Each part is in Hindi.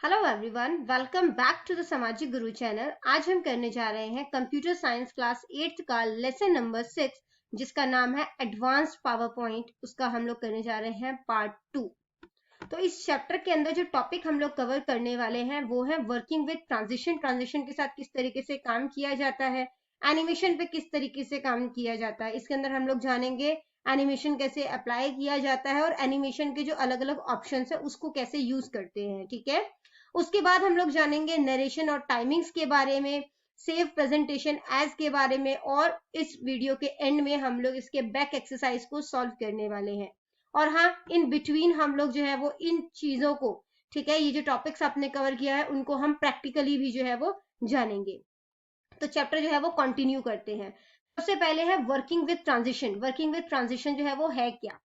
Hello everyone, welcome back to the Samajik Guru channel. आज हम करने जा रहे हैं कंप्यूटर साइंस क्लास 8th का लेसन नंबर 6, जिसका नाम है एडवांस्ड पावर पॉइंट। उसका हम लोग करने जा रहे हैं पार्ट 2। तो इस चैप्टर के अंदर जो टॉपिक हम लोग कवर करने वाले हैं वो है वर्किंग विद ट्रांजिशन। ट्रांजिशन के साथ किस तरीके से काम किया जाता है, एनिमेशन पे किस तरीके से काम किया जाता है। इसके अंदर हम लोग जानेंगे एनिमेशन कैसे अप्लाई किया जाता है और एनिमेशन के जो अलग अलग ऑप्शंस है उसको कैसे यूज करते हैं। ठीक है, उसके बाद हम लोग जानेंगे नरेशन और टाइमिंग्स के बारे में, सेव प्रेजेंटेशन एज के बारे में, और इस वीडियो के एंड में हम लोग इसके बैक एक्सरसाइज को सॉल्व करने वाले हैं। और हाँ, इन बिटवीन हम लोग जो है वो इन चीजों को, ठीक है, ये जो टॉपिक्स आपने कवर किया है उनको हम प्रैक्टिकली भी जो है वो जानेंगे। तो चैप्टर जो है वो कंटिन्यू करते हैं। सबसे पहले है working with transition. Working with transition जो है वो है क्या,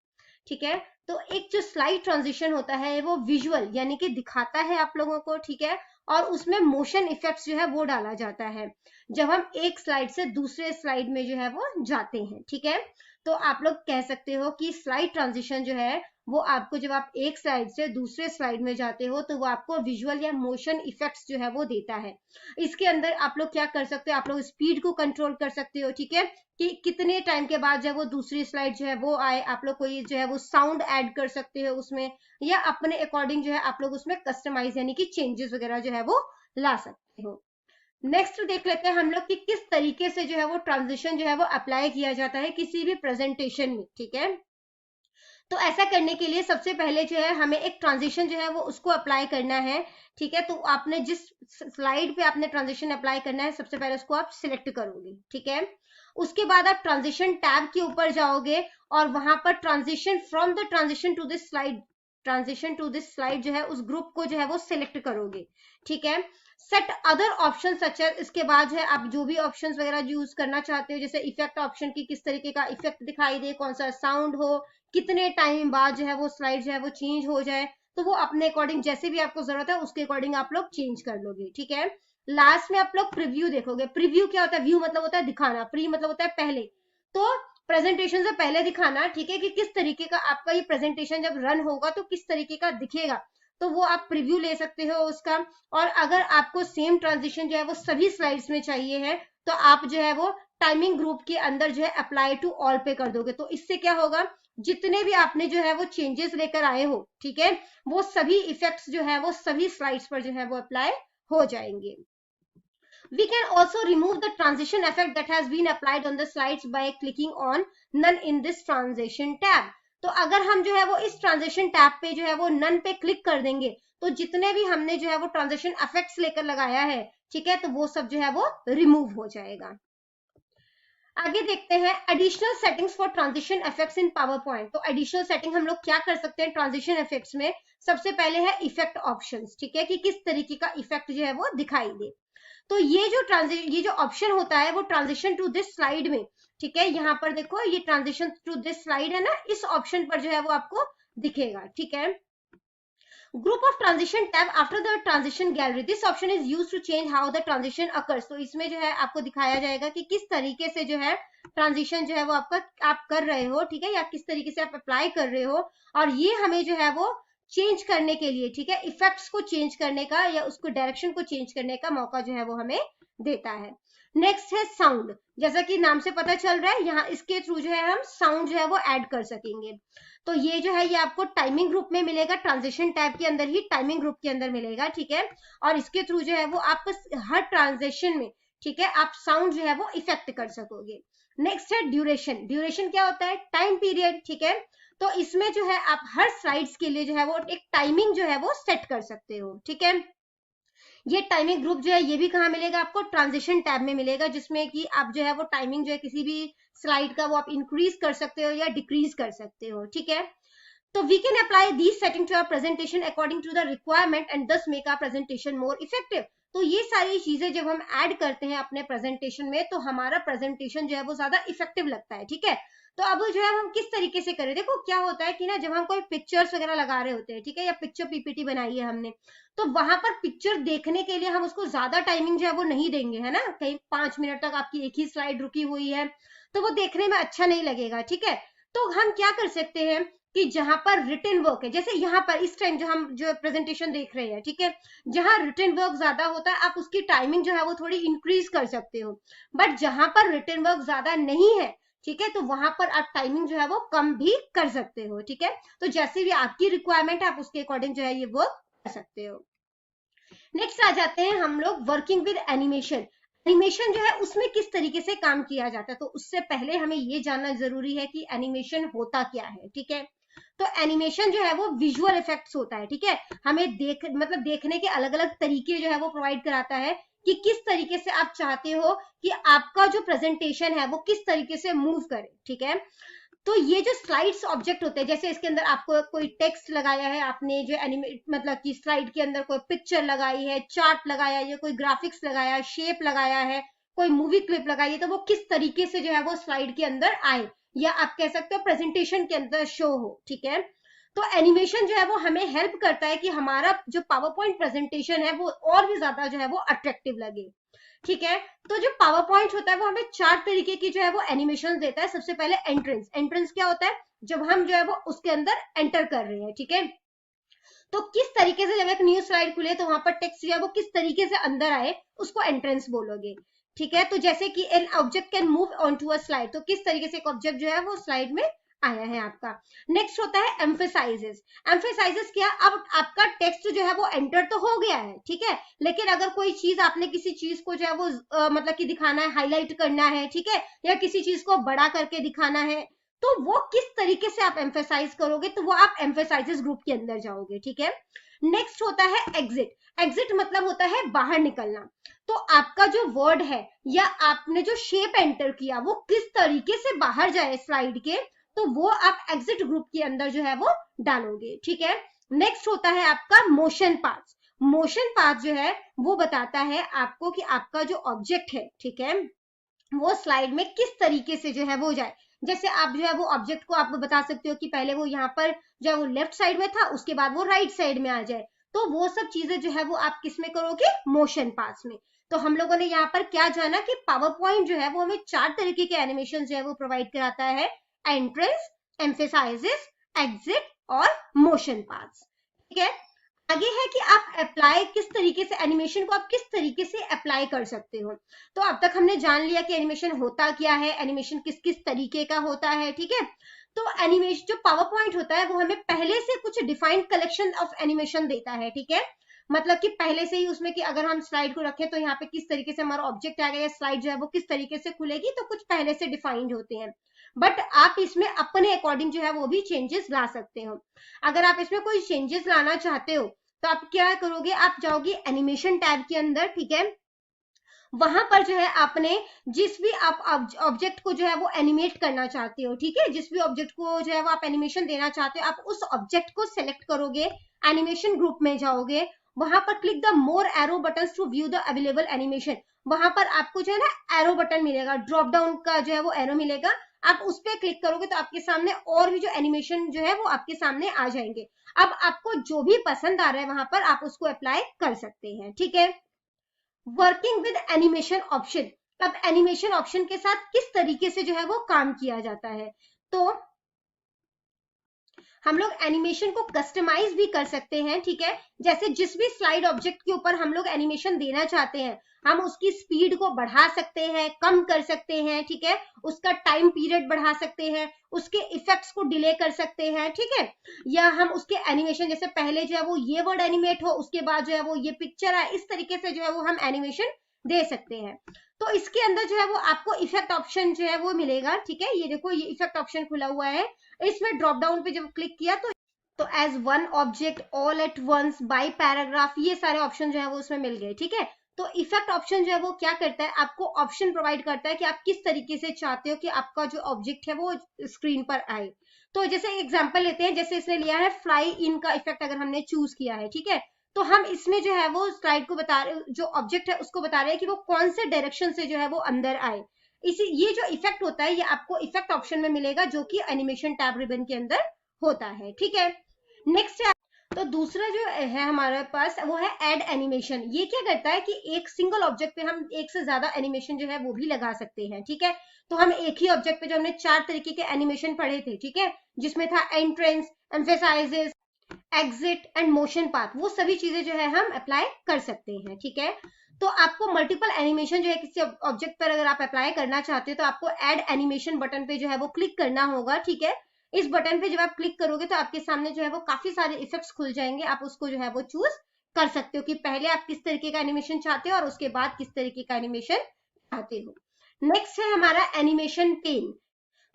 ठीक है। तो एक जो स्लाइड ट्रांजिशन होता है वो विजुअल यानी कि दिखाता है आप लोगों को, ठीक है, और उसमें मोशन इफेक्ट्स जो है वो डाला जाता है जब हम एक स्लाइड से दूसरे स्लाइड में जो है वो जाते हैं। ठीक है, तो आप लोग कह सकते हो कि स्लाइड ट्रांजिशन जो है वो आपको, जब आप एक स्लाइड से दूसरे स्लाइड में जाते हो तो वो आपको विजुअल या मोशन इफेक्ट्स जो है वो देता है। इसके अंदर आप लोग क्या कर सकते हो, आप लोग स्पीड को कंट्रोल कर सकते हो, ठीक है, कि कितने टाइम के बाद जब वो दूसरी स्लाइड जो है वो आए, आप लोग कोई जो है वो साउंड ऐड कर सकते हो उसमें, या अपने अकॉर्डिंग जो है आप लोग उसमें कस्टमाइज यानी कि चेंजेस वगैरह जो है वो ला सकते हो। नेक्स्ट देख लेते हैं हम लोग कि किस तरीके से जो है वो ट्रांजिशन जो है वो अप्लाई किया जाता है किसी भी प्रेजेंटेशन में। ठीक है, तो ऐसा करने के लिए सबसे पहले जो है हमें एक ट्रांजिशन जो है वो उसको अप्लाई करना है। ठीक है, तो आपने जिस स्लाइड पे आपने ट्रांजिशन अप्लाई करना है सबसे पहले उसको आप सिलेक्ट करोगे। ठीक है, उसके बाद आप ट्रांजिशन टैब के ऊपर जाओगे और वहां पर transition from the transition to this slide, transition to this slide जो है उस ग्रुप को जो है वो सिलेक्ट करोगे। ठीक है, सेट अदर ऑप्शन सच है, इसके बाद जो है आप जो भी ऑप्शंस वगैरह यूज करना चाहते हो, जैसे इफेक्ट ऑप्शन की किस तरीके का इफेक्ट दिखाई दे, कौन सा साउंड हो, कितने टाइम बाद जो है वो स्लाइड जो है वो चेंज हो जाए, तो वो अपने अकॉर्डिंग जैसे भी आपको जरूरत है उसके अकॉर्डिंग आप लोग चेंज कर लोगे। ठीक है, लास्ट में आप लोग प्रीव्यू देखोगे। प्रीव्यू क्या होता है, व्यू मतलब होता है दिखाना, प्री मतलब होता है पहले, तो प्रेजेंटेशन से पहले दिखाना, ठीक है, कि किस तरीके का आपका ये प्रेजेंटेशन जब रन होगा तो किस तरीके का दिखेगा, तो वो आप प्रीव्यू ले सकते हो उसका। और अगर आपको सेम ट्रांजिशन जो है वो सभी स्लाइड्स में चाहिए है तो आप जो है वो टाइमिंग ग्रुप के अंदर जो है अप्लाई टू ऑल पे कर दोगे। तो इससे क्या होगा, जितने भी आपने जो है वो चेंजेस लेकर आए हो, ठीक है, वो सभी इफेक्ट्स जो है वो सभी स्लाइड्स पर जो है वो अप्लाई हो जाएंगे। We can also remove the transition effect that has been applied on the slides by clicking on none in this transition tab. तो अगर हम जो है वो इस ट्रांजिशन टैब पे जो है वो नन पे क्लिक कर देंगे तो जितने भी हमने जो है वो ट्रांजिशन इफेक्ट्स लेकर लगाया है, ठीक है, तो वो सब जो है वो रिमूव हो जाएगा। आगे देखते हैं additional settings for transition effects in power point. तो एडिशनल सेटिंग हम लोग क्या कर सकते हैं ट्रांजिशन इफेक्ट्स में, सबसे पहले है इफेक्ट ऑप्शंस, ठीक है, कि किस तरीके का इफेक्ट जो है वो दिखाई दे। तो ये जो ऑप्शन होता है वो ट्रांजिशन टू दिस स्लाइड में, ठीक है, यहाँ पर देखो ये ट्रांजिशन टू दिस स्लाइड है ना, इस ऑप्शन पर जो है वो आपको दिखेगा। ठीक है, group of transition tab after the transition gallery, this option is used to change how the transition occurs. तो इसमें जो है आपको दिखाया जाएगा कि किस तरीके से जो है ट्रांजिशन जो है वो आपका आप कर रहे हो, ठीक है, या किस तरीके से आप अप्लाई कर रहे हो, और ये हमें जो है वो चेंज करने के लिए, ठीक है, इफेक्ट्स को चेंज करने का या उसको डायरेक्शन को चेंज करने का मौका जो है वो हमें देता है। नेक्स्ट है साउंड। जैसा कि नाम से पता चल रहा है, यहाँ इसके थ्रू जो है हम साउंड जो है वो ऐड कर सकेंगे। तो ये जो है ये आपको टाइमिंग ग्रुप में मिलेगा, ट्रांजिशन टैब के अंदर ही टाइमिंग ग्रुप के अंदर मिलेगा। ठीक है, और इसके थ्रू जो है वो आप हर ट्रांजेक्शन में, ठीक है, आप साउंड जो है वो इफेक्ट कर सकोगे। नेक्स्ट है ड्यूरेशन। ड्यूरेशन क्या होता है, टाइम पीरियड। ठीक है, तो इसमें जो है आप हर स्लाइड्स के लिए जो है वो एक टाइमिंग जो है वो सेट कर सकते हो। ठीक है, ये टाइमिंग ग्रुप जो है ये भी कहाँ मिलेगा आपको, ट्रांजिशन टैब में मिलेगा, जिसमें कि आप जो है वो टाइमिंग जो है किसी भी स्लाइड का वो आप इंक्रीज कर सकते हो या डिक्रीज कर सकते हो। ठीक है, तो we can apply these setting to our presentation according to the requirement and thus make our presentation more effective. तो ये सारी चीजें जब हम ऐड करते हैं अपने प्रेजेंटेशन में तो हमारा प्रेजेंटेशन जो है वो ज्यादा इफेक्टिव लगता है। ठीक है, तो अब जो है हम किस तरीके से करें, देखो क्या होता है कि ना जब हम कोई पिक्चर्स वगैरह लगा रहे होते हैं, ठीक है, या पिक्चर पीपीटी बनाई है हमने, तो वहां पर पिक्चर देखने के लिए हम उसको ज्यादा टाइमिंग जो है वो नहीं देंगे, है ना, कहीं 5 मिनट तक आपकी एक ही स्लाइड रुकी हुई है तो वो देखने में अच्छा नहीं लगेगा। ठीक है, तो हम क्या कर सकते हैं कि जहां पर रिटन वर्क है, जैसे यहाँ पर इस टाइम जो हम जो प्रेजेंटेशन देख रहे हैं, ठीक है, जहां रिटन वर्क ज्यादा होता है आप उसकी टाइमिंग जो है वो थोड़ी इंक्रीज कर सकते हो, बट जहां पर रिटन वर्क ज्यादा नहीं है, ठीक है, तो वहां पर आप टाइमिंग जो है वो कम भी कर सकते हो, ठीक है, तो जैसे भी आपकी रिक्वायरमेंट है आप उसके अकॉर्डिंग जो है ये वर्क कर सकते हो। नेक्स्ट आ जाते हैं हम लोग वर्किंग विद एनिमेशन। एनिमेशन जो है उसमें किस तरीके से काम किया जाता है, तो उससे पहले हमें ये जानना जरूरी है कि एनिमेशन होता क्या है, ठीक है, तो एनिमेशन जो है वो विजुअल इफेक्ट्स होता है, ठीक है, हमें देखने के अलग अलग तरीके जो है वो प्रोवाइड कराता है कि किस तरीके से आप चाहते हो कि आपका जो प्रेजेंटेशन है वो किस तरीके से मूव करे, ठीक है, तो ये जो स्लाइड्स ऑब्जेक्ट होते हैं, जैसे इसके अंदर आपको कोई टेक्स्ट लगाया है, आपने जो एनिमेट मतलब कि स्लाइड के अंदर कोई पिक्चर लगाई है, चार्ट लगाया है, कोई ग्राफिक्स लगाया है, शेप लगाया है, कोई मूवी क्लिप लगाई है, तो वो किस तरीके से जो है वो स्लाइड के अंदर आए, या आप कह सकते हो प्रेजेंटेशन के अंदर शो हो, ठीक है, तो एनिमेशन जो है वो हमें हेल्प करता है कि हमारा जो पावर पॉइंट प्रेजेंटेशन है वो और भी ज्यादा जो है वो अट्रैक्टिव लगे, ठीक है, तो जो पावर पॉइंट होता है वो हमें 4 तरीके की जो है वो एनिमेशन देता है। सबसे पहले एंट्रेंस, एंट्रेंस क्या होता है, जब हम जो है वो उसके अंदर एंटर कर रहे हैं, ठीक है, तो किस तरीके से जब एक न्यू स्लाइड खुले तो वहां पर टेक्स्ट जो है वो किस तरीके से अंदर आए उसको एंट्रेंस बोलोगे, ठीक है, तो जैसे कि an object can move on to a slide, तो किस तरीके से एक ऑब्जेक्ट जो है वो स्लाइड में आया है आपका। नेक्स्ट होता है एम्फेसाइजेस। एम्फेसाइजेस क्या, अब आपका टेक्स्ट जो है वो एंटर तो हो गया है, ठीक है, लेकिन अगर कोई चीज आपने किसी चीज को जो है वो मतलब कि दिखाना है, हाईलाइट करना है, ठीक है, या किसी चीज को बड़ा करके दिखाना है, तो वो किस तरीके से आप एम्फेसाइज करोगे, तो वो आप एम्फेसाइजेस ग्रुप के अंदर जाओगे, ठीक है। नेक्स्ट होता है एग्जिट। एग्जिट मतलब होता है बाहर निकलना, तो आपका जो वर्ड है या आपने जो शेप एंटर किया वो किस तरीके से बाहर जाए स्लाइड के, तो वो आप एग्जिट ग्रुप के अंदर जो है वो डालोगे, ठीक है। नेक्स्ट होता है आपका मोशन पाथ। मोशन पाथ जो है वो बताता है आपको कि आपका जो ऑब्जेक्ट है, ठीक है, वो स्लाइड में किस तरीके से जो है वो जाए, जैसे आप जो है वो ऑब्जेक्ट को आप बता सकते हो कि पहले वो यहाँ पर जो है वो लेफ्ट साइड में था, उसके बाद वो राइट साइड में आ जाए, तो वो सब चीजें जो है वो आप किस में करोगे, मोशन पास में। तो हम लोगों ने यहाँ पर क्या जाना कि पावर पॉइंट जो है वो हमें 4 तरीके के एनिमेशन जो है वो प्रोवाइड कराता है, एंट्रेंस, एम्फेसाइजेस, एग्जिट और मोशन पास, ठीक है। आगे है कि आप अप्लाई किस तरीके से, एनिमेशन को आप किस तरीके से अप्लाई कर सकते हो, तो अब तक हमने जान लिया कि एनिमेशन होता क्या है, एनिमेशन किस किस तरीके का होता है, ठीक है, तो एनिमेशन जो पावर पॉइंट होता है वो हमें पहले से कुछ डिफाइंड कलेक्शन ऑफ एनिमेशन देता है, ठीक है, मतलब कि पहले से ही उसमें कि अगर हम स्लाइड को रखें तो यहाँ पे किस तरीके से हमारा ऑब्जेक्ट आएगा या स्लाइड जो है वो किस तरीके से खुलेगी, तो कुछ पहले से डिफाइंड होते हैं, बट आप इसमें अपने अकॉर्डिंग जो है वो भी चेंजेस ला सकते हो। अगर आप इसमें कोई चेंजेस लाना चाहते हो तो आप क्या करोगे, आप जाओगे एनिमेशन टैब के अंदर, ठीक है, वहां पर जो है आपने जिस भी आप ऑब्जेक्ट को जो है वो एनिमेट करना चाहते हो, ठीक है, जिस भी ऑब्जेक्ट को जो है वो आप एनिमेशन देना चाहते हो, आप उस ऑब्जेक्ट को सिलेक्ट करोगे, एनिमेशन ग्रुप में जाओगे, वहां पर click the more arrow button to view the available animation, वहां पर आपको जो है ना एरो बटन मिलेगा, ड्रॉप डाउन का जो है वो एरो मिलेगा, आप उस पर क्लिक करोगे तो आपके सामने और भी जो एनिमेशन जो है वो आपके सामने आ जाएंगे। अब आपको जो भी पसंद आ रहा है वहां पर आप उसको अप्लाई कर सकते हैं, ठीक है। वर्किंग विद एनिमेशन ऑप्शन, अब एनिमेशन ऑप्शन के साथ किस तरीके से जो है वो काम किया जाता है, तो हम लोग एनिमेशन को कस्टमाइज भी कर सकते हैं, ठीक है, जैसे जिस भी स्लाइड ऑब्जेक्ट के ऊपर हम लोग एनिमेशन देना चाहते हैं हम उसकी स्पीड को बढ़ा सकते हैं, कम कर सकते हैं, ठीक है, उसका टाइम पीरियड बढ़ा सकते हैं, उसके इफेक्ट्स को डिले कर सकते हैं, ठीक है, या हम उसके एनिमेशन जैसे पहले जो है वो ये वर्ड एनिमेट हो उसके बाद जो है वो ये पिक्चर आए, इस तरीके से जो है वो हम एनिमेशन दे सकते हैं। तो इसके अंदर जो है वो आपको इफेक्ट ऑप्शन जो है वो मिलेगा, ठीक है, ये देखो ये इफेक्ट ऑप्शन खुला हुआ है, इसमें ड्रॉप डाउन पे जब क्लिक किया तो as one object, all at once, by paragraph, ये सारे ऑप्शन जो है वो उसमें मिल गए, ठीक है। तो इफेक्ट ऑप्शन जो है वो क्या करता है, आपको ऑप्शन प्रोवाइड करता है कि आप किस तरीके से चाहते हो कि आपका जो ऑब्जेक्ट है वो स्क्रीन पर आए। तो जैसे एग्जांपल लेते हैं, जैसे इसने लिया है फ्लाई इन का इफेक्ट अगर हमने चूज किया है, ठीक है, तो हम इसमें जो है वो स्लाइड को बता रहे, जो ऑब्जेक्ट है उसको बता रहे हैं कि वो कौन से डायरेक्शन से जो है वो अंदर आए। इसी ये जो इफेक्ट होता है ये आपको इफेक्ट ऑप्शन में मिलेगा जो कि एनिमेशन टैब रिबन के अंदर होता है, ठीक है। नेक्स्ट है, तो दूसरा जो है हमारे पास वो है ऐड एनिमेशन। ये क्या करता है कि एक सिंगल ऑब्जेक्ट पे हम एक से ज्यादा एनिमेशन जो है वो भी लगा सकते हैं, ठीक है। तो हम एक ही ऑब्जेक्ट पे जो हमने 4 तरीके के एनिमेशन पढ़े थे, ठीक है, जिसमें था entrance, emphasises, exit and motion path, वो सभी चीजें जो है हम अप्लाई कर सकते हैं, ठीक है। तो आपको मल्टीपल एनिमेशन जो है किसी ऑब्जेक्ट पर अगर आप अप्लाई करना चाहते हो तो आपको ऐड एनिमेशन बटन पे जो है वो क्लिक करना होगा, ठीक है। इस बटन पे जब आप क्लिक करोगे तो आपके सामने जो है वो काफी सारे इफेक्ट्स खुल जाएंगे। आप उसको जो है वो चूज कर सकते हो कि पहले आप किस तरीके का एनिमेशन चाहते हो और उसके बाद किस तरीके का एनिमेशन चाहते हो। नेक्स्ट है हमारा एनिमेशन पेन।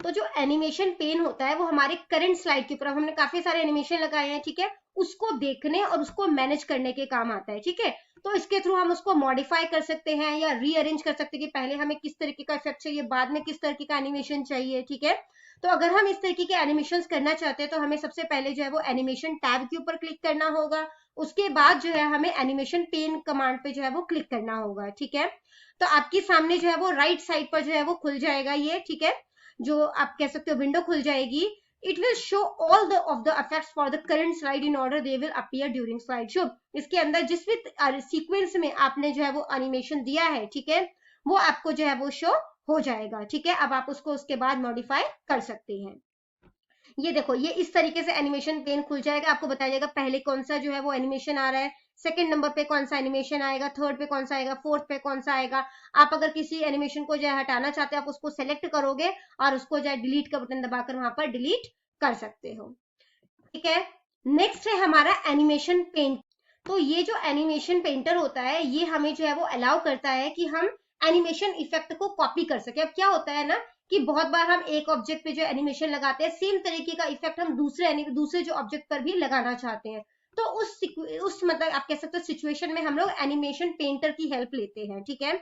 तो जो एनिमेशन पेन होता है वो हमारे करंट स्लाइड के ऊपर हमने काफी सारे एनिमेशन लगाए हैं, ठीक है, उसको देखने और उसको मैनेज करने के काम आता है, ठीक है। तो इसके थ्रू हम उसको मॉडिफाई कर सकते हैं या रीअरेंज कर सकते हैं कि पहले हमें किस तरीके का इफेक्ट चाहिए, बाद में किस तरीके का एनिमेशन चाहिए, ठीक है। तो अगर हम इस तरीके के एनिमेशन करना चाहते हैं तो हमें सबसे पहले जो है वो एनिमेशन टैब के ऊपर क्लिक करना होगा। उसके बाद जो है हमें एनिमेशन पेन कमांड पे जो है वो क्लिक करना होगा, ठीक है। तो आपके सामने जो है वो राइट साइड पर जो है वो खुल जाएगा ये, ठीक है, जो आप कह सकते हो विंडो खुल जाएगी। It will show all the of the effects for the current slide in order they will appear during slide show. इसके अंदर जिस भी सीक्वेंस में आपने जो है वो एनिमेशन दिया है, ठीक है, वो आपको जो है वो शो हो जाएगा, ठीक है। अब आप उसको उसके बाद मॉडिफाई कर सकते हैं। ये देखो, ये इस तरीके से एनिमेशन पेन खुल जाएगा। आपको बताया जाएगा पहले कौन सा जो है वो एनिमेशन आ रहा है, सेकंड नंबर पे कौन सा एनिमेशन आएगा, थर्ड पे कौन सा आएगा, फोर्थ पे कौन सा आएगा। आप अगर किसी एनिमेशन को जो है हटाना चाहते हो आप उसको सेलेक्ट करोगे और उसको जो है डिलीट का बटन दबाकर वहां पर डिलीट कर सकते हो, ठीक है। नेक्स्ट है हमारा एनिमेशन पेंट। तो ये जो एनिमेशन पेंटर होता है ये हमें जो है वो अलाउ करता है कि हम एनिमेशन इफेक्ट को कॉपी कर सके। अब क्या होता है ना कि बहुत बार हम एक ऑब्जेक्ट पे जो एनिमेशन लगाते हैं सेम तरीके का इफेक्ट हम दूसरे जो ऑब्जेक्ट पर भी लगाना चाहते हैं। तो उस मतलब आप कह सकते हो सिचुएशन में हम लोग एनिमेशन पेंटर की हेल्प लेते हैं, ठीक है।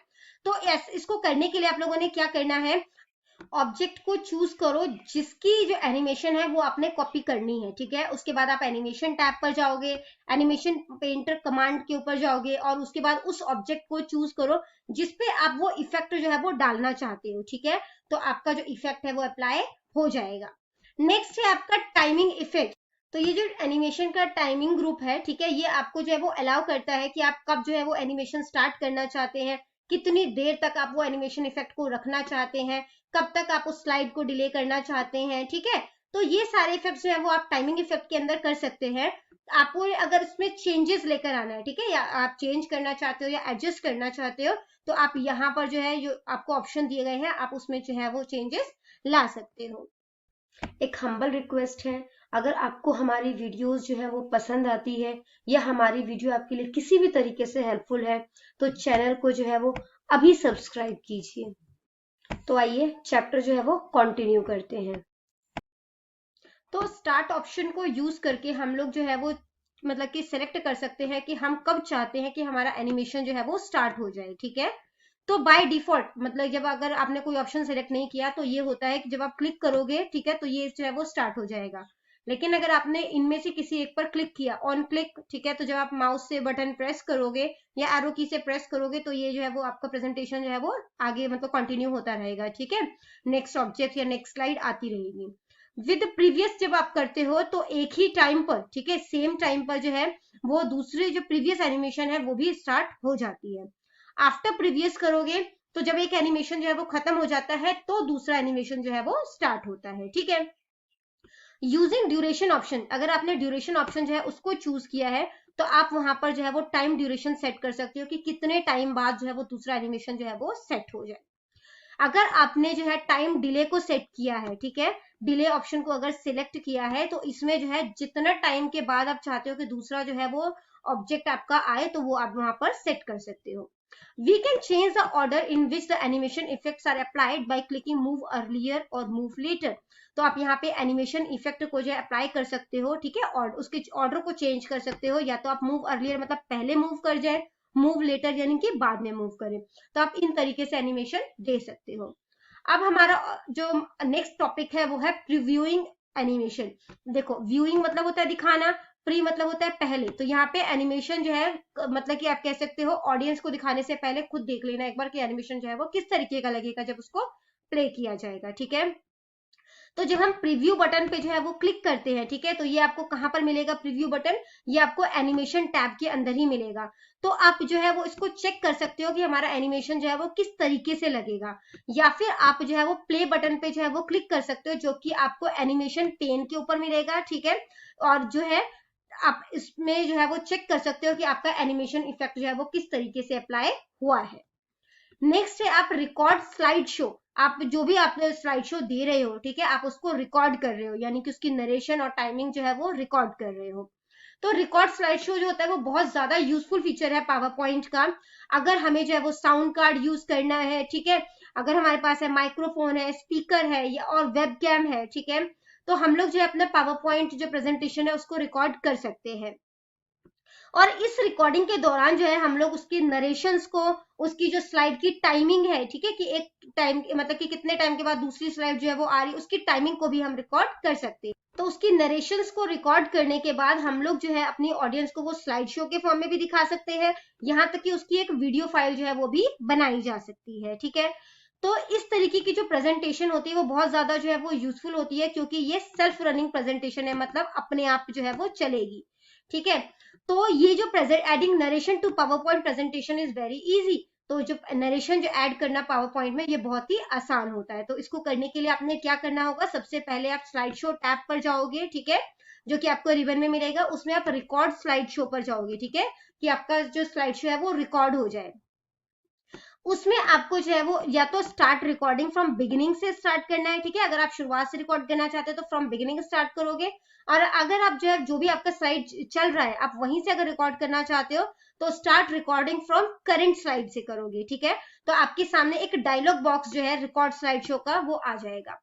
तो इसको करने के लिए आप लोगों ने क्या करना है, ऑब्जेक्ट को चूज करो जिसकी जो एनिमेशन है वो आपने कॉपी करनी है, ठीक है। उसके बाद आप एनिमेशन टैब पर जाओगे, एनिमेशन पेंटर कमांड के ऊपर जाओगे और उसके बाद उस ऑब्जेक्ट को चूज करो जिसपे आप वो इफेक्ट जो है वो डालना चाहते हो, ठीक है। तो आपका जो इफेक्ट है वो अप्लाई हो जाएगा। नेक्स्ट है आपका टाइमिंग इफेक्ट। तो ये जो एनिमेशन का टाइमिंग ग्रुप है, ठीक है, ये आपको जो है वो अलाउ करता है कि आप कब जो है वो एनिमेशन स्टार्ट करना चाहते हैं, कितनी देर तक आप वो एनिमेशन इफेक्ट को रखना चाहते हैं, कब तक आप उस स्लाइड को डिले करना चाहते हैं, ठीक है। तो ये सारे इफेक्ट्स जो है वो आप टाइमिंग इफेक्ट के अंदर कर सकते हैं। आपको अगर इसमें चेंजेस लेकर आना है, ठीक है, या आप चेंज करना चाहते हो या एडजस्ट करना चाहते हो तो आप यहाँ पर जो है जो आपको ऑप्शन दिए गए हैं आप उसमें जो है वो चेंजेस ला सकते हो। एक हम्बल रिक्वेस्ट है, अगर आपको हमारी वीडियोस जो है वो पसंद आती है या हमारी वीडियो आपके लिए किसी भी तरीके से हेल्पफुल है तो चैनल को जो है वो अभी सब्सक्राइब कीजिए। तो आइए चैप्टर जो है वो कंटिन्यू करते हैं। तो स्टार्ट ऑप्शन को यूज करके हम लोग जो है वो मतलब कि सिलेक्ट कर सकते हैं कि हम कब चाहते हैं कि हमारा एनिमेशन जो है वो स्टार्ट हो जाए, ठीक है। तो बाय डिफॉल्ट मतलब जब अगर आपने कोई ऑप्शन सेलेक्ट नहीं किया तो ये होता है कि जब आप क्लिक करोगे, ठीक है, तो ये जो है वो स्टार्ट हो जाएगा। लेकिन अगर आपने इनमें से किसी एक पर क्लिक किया, ऑन क्लिक, ठीक है, तो जब आप माउस से बटन प्रेस करोगे या एरो की से प्रेस करोगे तो ये जो है वो आपका प्रेजेंटेशन जो है वो आगे मतलब कंटिन्यू होता रहेगा, ठीक है। नेक्स्ट ऑब्जेक्ट या नेक्स्ट स्लाइड आती रहेगी। विद प्रीवियस जब आप करते हो तो एक ही टाइम पर, ठीक है, सेम टाइम पर जो है वो दूसरे जो प्रीवियस एनिमेशन है वो भी स्टार्ट हो जाती है। आफ्टर प्रीवियस करोगे तो जब एक एनिमेशन जो है वो खत्म हो जाता है तो दूसरा एनिमेशन जो है वो स्टार्ट होता है, ठीक है। यूजिंग ड्यूरेशन ऑप्शन, अगर आपने ड्यूरेशन ऑप्शन जो है उसको चूज किया है तो आप वहां पर जो है वो टाइम ड्यूरेशन सेट कर सकते हो कि कितने टाइम बाद जो है वो दूसरा एनिमेशन जो है वो सेट हो जाए। अगर आपने जो है टाइम डिले को सेट किया है, ठीक है, डिले ऑप्शन को अगर सिलेक्ट किया है तो इसमें जो है जितना टाइम के बाद आप चाहते हो कि दूसरा जो है वो ऑब्जेक्ट आपका आए तो वो आप वहां पर सेट कर सकते हो। We can change the order in which the animation effects are applied by clicking move earlier or move later. तो आप यहाँ पे एनिमेशन इफेक्ट को जो है अप्लाई कर सकते हो, ठीक है, और उसके ऑर्डर को चेंज कर सकते हो। या तो आप मूव अर्लियर मतलब पहले मूव कर जाए, मूव लेटर यानी कि बाद में मूव करें। तो आप इन तरीके से एनिमेशन दे सकते हो। अब हमारा जो नेक्स्ट टॉपिक है वो है प्रीव्यूइंग एनिमेशन। देखो, व्यूइंग मतलब होता है दिखाना, प्री मतलब होता है पहले। तो यहाँ पे एनिमेशन जो है मतलब कि आप कह सकते हो ऑडियंस को दिखाने से पहले खुद देख लेना एक बार कि एनिमेशन जो है वो किस तरीके का लगेगा जब उसको प्ले किया जाएगा, ठीक है। तो जब हम प्रीव्यू बटन पे जो है वो क्लिक करते हैं, ठीक है, तो ये आपको कहाँ पर मिलेगा प्रीव्यू बटन, ये आपको एनिमेशन टैब के अंदर ही मिलेगा। तो आप जो है वो इसको चेक कर सकते हो कि हमारा एनिमेशन जो है वो किस तरीके से लगेगा, या फिर आप जो है वो प्ले बटन पे जो है वो क्लिक कर सकते हो, जो कि आपको एनिमेशन पेन के ऊपर मिलेगा, ठीक है, और जो है आप इसमें जो है वो चेक कर सकते हो कि आपका एनिमेशन इफेक्ट जो है वो किस तरीके से अप्लाई हुआ है। नेक्स्ट है आप रिकॉर्ड स्लाइड शो। आप जो भी आप स्लाइड शो दे रहे हो, ठीक है, आप उसको रिकॉर्ड कर रहे हो, यानी कि उसकी नरेशन और टाइमिंग जो है वो रिकॉर्ड कर रहे हो। तो रिकॉर्ड स्लाइड शो जो होता है वो बहुत ज्यादा यूजफुल फीचर है पावर पॉइंट का। अगर हमें जो है वो साउंड कार्ड यूज करना है, ठीक है, अगर हमारे पास है माइक्रोफोन है, स्पीकर है, या और वेब कैम है, ठीक है, तो हम लोग जो है अपना पावर पॉइंट जो प्रेजेंटेशन है उसको रिकॉर्ड कर सकते हैं। और इस रिकॉर्डिंग के दौरान जो है हम लोग उसकी नरेशंस को, उसकी जो स्लाइड की टाइमिंग है, ठीक है, कि एक टाइम मतलब कि कितने टाइम के बाद दूसरी स्लाइड जो है वो आ रही है, उसकी टाइमिंग को भी हम रिकॉर्ड कर सकते हैं। तो उसकी नरेशंस को रिकॉर्ड करने के बाद हम लोग जो है अपनी ऑडियंस को वो स्लाइड शो के फॉर्म में भी दिखा सकते हैं, यहाँ तक कि उसकी एक वीडियो फाइल जो है वो भी बनाई जा सकती है, ठीक है। तो इस तरीके की जो प्रेजेंटेशन होती है वो बहुत ज्यादा जो है वो यूजफुल होती है, क्योंकि ये सेल्फ रनिंग प्रेजेंटेशन है, मतलब अपने आप जो है वो चलेगी, ठीक है। तो ये जो adding narration to PowerPoint presentation is very easy. तो जो नरेशन जो ऐड करना पावर पॉइंट में, ये बहुत ही आसान होता है। तो इसको करने के लिए आपने क्या करना होगा, सबसे पहले आप स्लाइड शो टैब पर जाओगे, ठीक है, जो कि आपको रिबन में मिलेगा, उसमें आप रिकॉर्ड स्लाइड शो पर जाओगे, ठीक है, कि आपका जो स्लाइड शो है वो रिकॉर्ड हो जाए। उसमें आपको जो है वो या तो स्टार्ट रिकॉर्डिंग फ्रॉम बिगिनिंग से स्टार्ट करना है, ठीक है, अगर आप शुरुआत से रिकॉर्ड करना चाहते हो तो फ्रॉम बिगिनिंग स्टार्ट करोगे, और अगर आप जो है जो भी आपका स्लाइड चल रहा है आप वहीं से अगर रिकॉर्ड करना चाहते हो तो start recording from current slide से करोगे, ठीक है। तो आपके सामने एक डायलॉग बॉक्स जो है रिकॉर्ड स्लाइड शो का वो आ जाएगा।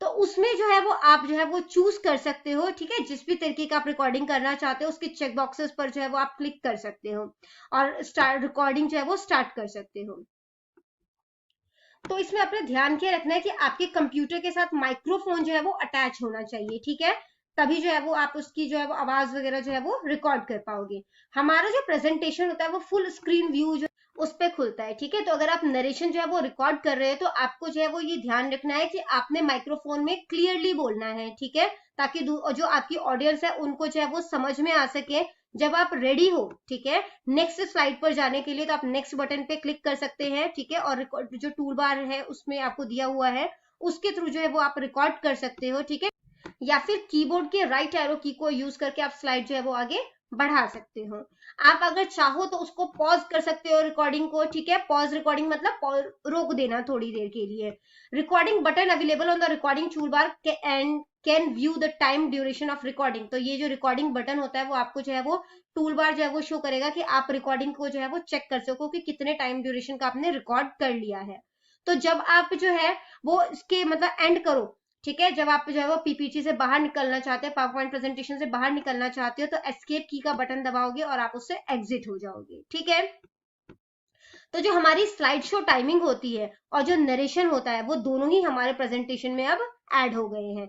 तो उसमें जो है वो आप जो है वो चूज कर सकते हो, ठीक है, जिस भी तरीके का आप रिकॉर्डिंग करना चाहते हो उसके चेक बॉक्सेस पर जो है वो आप क्लिक कर सकते हो और स्टार्ट रिकॉर्डिंग जो है वो स्टार्ट कर सकते हो। तो इसमें अपने ध्यान क्या रखना है कि आपके कंप्यूटर के साथ माइक्रोफोन जो है वो अटैच होना चाहिए, ठीक है, तभी जो है वो आप उसकी जो है वो आवाज वगैरह जो है वो रिकॉर्ड कर पाओगे। हमारा जो प्रेजेंटेशन होता है वो फुल स्क्रीन व्यू जो उस पे खुलता है, ठीक है। तो अगर आप नरेशन जो है वो रिकॉर्ड कर रहे हैं तो आपको जो है वो ये ध्यान रखना है कि आपने माइक्रोफोन में क्लियरली बोलना है, ठीक है, ताकि जो आपकी ऑडियंस है उनको जो है वो समझ में आ सके। जब आप रेडी हो, ठीक है, नेक्स्ट स्लाइड पर जाने के लिए, तो आप नेक्स्ट बटन पे क्लिक कर सकते हैं, ठीक है, और जो टूल बार है उसमें आपको दिया हुआ है उसके थ्रू जो है वो आप रिकॉर्ड कर सकते हो, ठीक है, या फिर कीबोर्ड के राइट एरो की को यूज करके आप स्लाइड जो है वो आगे बढ़ा सकते हो। आप अगर चाहो तो उसको पॉज कर सकते हो रिकॉर्डिंग को, ठीक है, पॉज रिकॉर्डिंग मतलब रोक देना थोड़ी देर के लिए। Recording button available on the recording tool bar and can view the time duration of recording. तो ये जो रिकॉर्डिंग बटन होता है वो आपको जो है वो टूल बार जो है वो शो करेगा कि आप रिकॉर्डिंग को जो है वो चेक कर सको कि कितने टाइम ड्यूरेशन का आपने रिकॉर्ड कर लिया है। तो जब आप जो है वो इसके मतलब एंड करो, ठीक है, जब आप जो है वो पीपीटी से बाहर निकलना चाहते हैं, पावर पॉइंट प्रेजेंटेशन से बाहर निकलना चाहते हो, तो एस्केप की का बटन दबाओगे और आप उससे एग्जिट हो जाओगे, ठीक है। तो जो हमारी स्लाइड शो टाइमिंग होती है और जो नरेशन होता है वो दोनों ही हमारे प्रेजेंटेशन में अब ऐड हो गए हैं।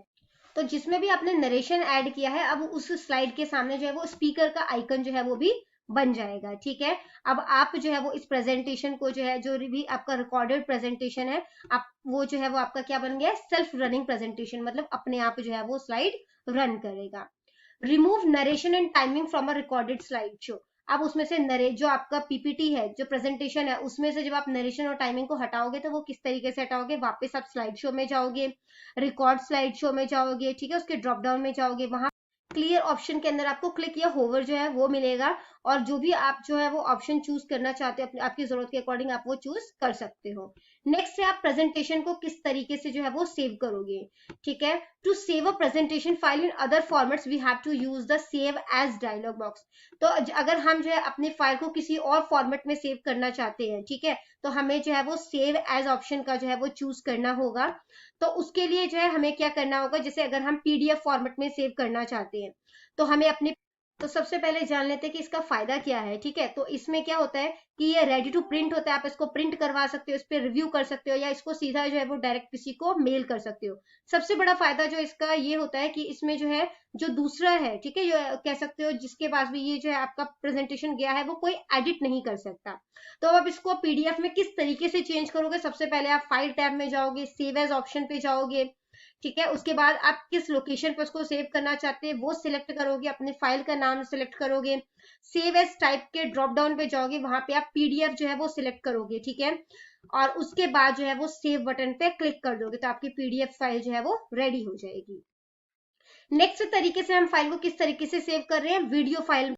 तो जिसमें भी आपने नरेशन ऐड किया है अब उस स्लाइड के सामने जो है वो स्पीकर का आइकन जो है वो भी बन जाएगा, ठीक है। अब आप जो है वो इस प्रेजेंटेशन को जो है जो भी आपका रिकॉर्डेड प्रेजेंटेशन है, आप वो जो है वो आपका क्या बन गया, सेल्फ रनिंग प्रेजेंटेशन, मतलब अपने आप जो है वो स्लाइड रन करेगा। Remove narration and timing from a recorded slide show. अब उसमें से नरे जो आपका पीपीटी है जो प्रेजेंटेशन है उसमें से जब आप नरेशन और टाइमिंग को हटाओगे तो वो किस तरीके से हटाओगे, वापस आप स्लाइड शो में जाओगे, रिकॉर्ड स्लाइड शो में जाओगे, ठीक है, उसके ड्रॉप डाउन में जाओगे, वहां क्लियर ऑप्शन के अंदर आपको क्लिक या होवर जो है वो मिलेगा, और जो भी आप जो है वो ऑप्शन चूज करना चाहते हो आपकी जरूरत के अकॉर्डिंग आप वो चूज कर सकते हो। नेक्स्ट है आप प्रेजेंटेशन को किस तरीके से जो है वो सेव करोगे, ठीक है। To save a presentation file in other formats we have to use the save as dialog box. तो अगर हम जो है अपनी फाइल को किसी और फॉर्मेट में सेव करना चाहते हैं, ठीक है, तो हमें जो है वो सेव एज ऑप्शन का जो है वो चूज करना होगा। तो उसके लिए जो है हमें क्या करना होगा, जैसे अगर हम पीडीएफ फॉर्मेट में सेव करना चाहते हैं तो हमें अपने, तो सबसे पहले जान लेते हैं कि इसका फायदा क्या है, ठीक है। तो इसमें क्या होता है कि ये रेडी टू प्रिंट होता है, आप इसको प्रिंट करवा सकते हो, इस पर रिव्यू कर सकते हो, या इसको सीधा जो है वो डायरेक्ट किसी को मेल कर सकते हो। सबसे बड़ा फायदा जो इसका ये होता है कि इसमें जो है जो दूसरा है, ठीक है, ये कह सकते हो जिसके पास भी ये जो है आपका प्रेजेंटेशन गया है वो कोई एडिट नहीं कर सकता। तो अब इसको पीडीएफ में किस तरीके से चेंज करोगे, सबसे पहले आप फाइल टैब में जाओगे, सेव एज ऑप्शन पे जाओगे, ठीक है। उसके बाद आप किस लोकेशन पर उसको सेव करना चाहते हैं वो सिलेक्ट करोगे, अपने फाइल का नाम सिलेक्ट करोगे, सेव एज टाइप के ड्रॉप डाउन पे जाओगे, वहां पे आप पीडीएफ जो है वो सिलेक्ट करोगे, ठीक है। और उसके बाद जो है वो सेव बटन पे क्लिक कर दोगे तो आपकी पीडीएफ फाइल जो है वो रेडी हो जाएगी। नेक्स्ट तरीके से हम फाइल को किस तरीके से सेव कर रहे हैं, वीडियो फाइल।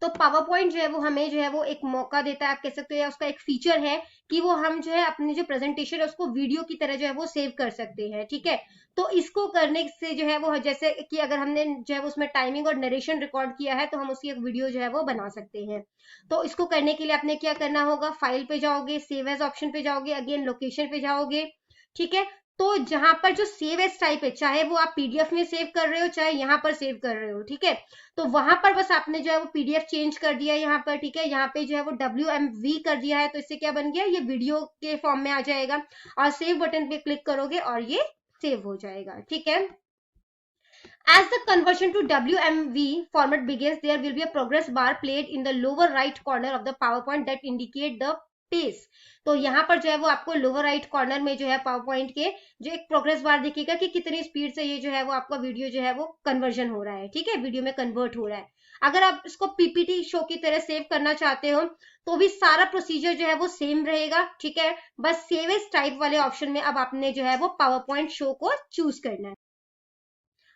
तो पावर पॉइंट जो है वो हमें जो है वो एक मौका देता है, आप कह सकते हो, या उसका एक फीचर है कि वो हम जो है अपनी जो प्रेजेंटेशन है उसको वीडियो की तरह जो है वो सेव कर सकते हैं, ठीक है। तो इसको करने से जो है वो, जैसे कि अगर हमने जो है उसमें टाइमिंग और नरेशन रिकॉर्ड किया है तो हम उसकी एक वीडियो जो है वो बना सकते हैं। तो इसको करने के लिए आपने क्या करना होगा, फाइल पे जाओगे, सेव एज ऑप्शन पे जाओगे, अगेन लोकेशन पे जाओगे, ठीक है। तो जहां पर जो सेव एज टाइप है, चाहे वो आप पीडीएफ में सेव कर रहे हो चाहे यहाँ पर सेव कर रहे हो, ठीक है। तो वहां पर बस आपने जो है वो पीडीएफ चेंज कर दिया यहाँ पर, ठीक है। यहाँ पे जो है वो WMV कर दिया है तो इससे क्या बन गया, ये वीडियो के फॉर्म में आ जाएगा और सेव बटन पे क्लिक करोगे और ये सेव हो जाएगा, ठीक है। As the conversion to WMV format begins, there will be a progress bar played in the lower right corner of the PowerPoint that indicate the pace. तो यहाँ पर जो है वो आपको लोअर राइट कॉर्नर में जो है पावर पॉइंट के जो एक प्रोग्रेस बार दिखेगा कि कितनी स्पीड से ये जो है वो आपका वीडियो जो है वो कन्वर्जन हो रहा है, ठीक है, वीडियो में कन्वर्ट हो रहा है। अगर आप इसको पीपीटी शो की तरह सेव करना चाहते हो तो भी सारा प्रोसीजर जो है वो सेम रहेगा, ठीक है। बस सेव एज टाइप वाले ऑप्शन में अब आपने जो है वो पावर पॉइंट शो को चूज करना है।